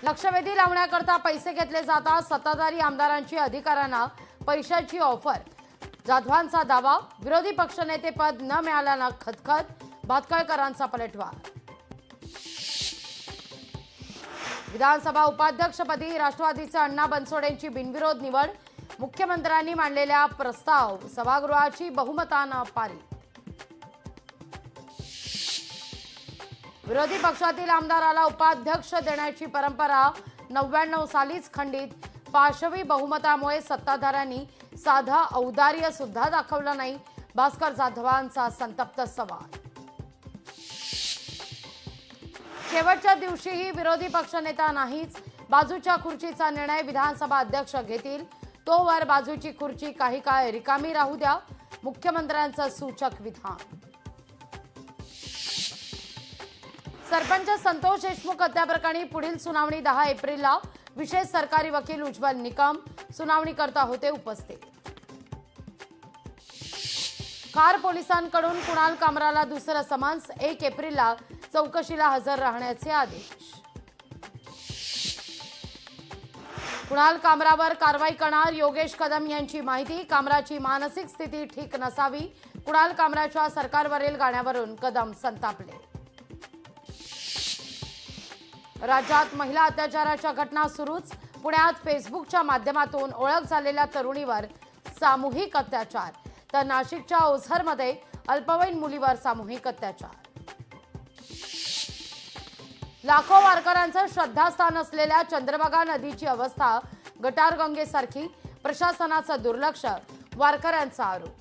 लक्षवेधी लावण्याकरता पैसे घेतले जातात। सत्ताधारी आमदारांची अधिकाऱ्यांना पैशाची ऑफर। जाधवांचा दावा, विरोधी पक्षनेतेपद न मिळाल्यानं खतखत। भातखळकरांचा पलटवार। विधानसभा उपाध्यक्षपदी राष्ट्रवादीचे अण्णा बनसोडेंची बिनविरोध निवड। मुख्यमंत्र्यांनी मांडलेल्या प्रस्ताव सभागृहाची बहुमतानं पारित। विरोधी पक्षातील आमदाराला उपाध्यक्ष देण्याची परंपरा 99 सालीच खंडित। पाशवी बहुमतामुळे सत्ताधाऱ्यांनी साधा औदार्य सुद्धा दाखवलं नाही। भास्कर जाधवांचा संतप्त सवाल। शेवटच्या दिवशीही विरोधी पक्षनेता नाहीच। बाजूच्या खुर्चीचा निर्णय विधानसभा अध्यक्ष घेतील, तोवर बाजूची खुर्ची काही काळ रिकामी राहू द्या। मुख्यमंत्र्यांचं सूचक विधान। सरपंच संतोष देशमुख हत्याप्रकरणी पुढील सुनावणी 10 एप्रिलला। विशेष सरकारी वकील उज्ज्वल निकम सुनावणीकरता होते उपस्थित। खार पोलिसांकडून कुणाल कामराला दुसरं समन्स। 1 एप्रिलला चौकशीला हजर राहण्याचे आदेश। कुणाल कामरावर कारवाई करणार योगेश कदम यांची माहिती। कामराची मानसिक स्थिती ठीक नसावी। कुणाल कामराच्या सरकारवरील गाण्यावरून कदम संतापले। राज्यात महिला अत्याचाराच्या घटना सुरूच। पुण्यात फेसबुकच्या माध्यमातून ओळख झालेल्या तरुणीवर सामूहिक अत्याचार, तर नाशिकच्या ओझरमध्ये अल्पवयीन मुलीवर सामूहिक अत्याचार। लाखो वारकऱ्यांचं श्रद्धास्थान असलेल्या चंद्रभागा नदीची अवस्था गटारगंगेसारखी। प्रशासनाचं दुर्लक्ष, वारकऱ्यांचा आरोप।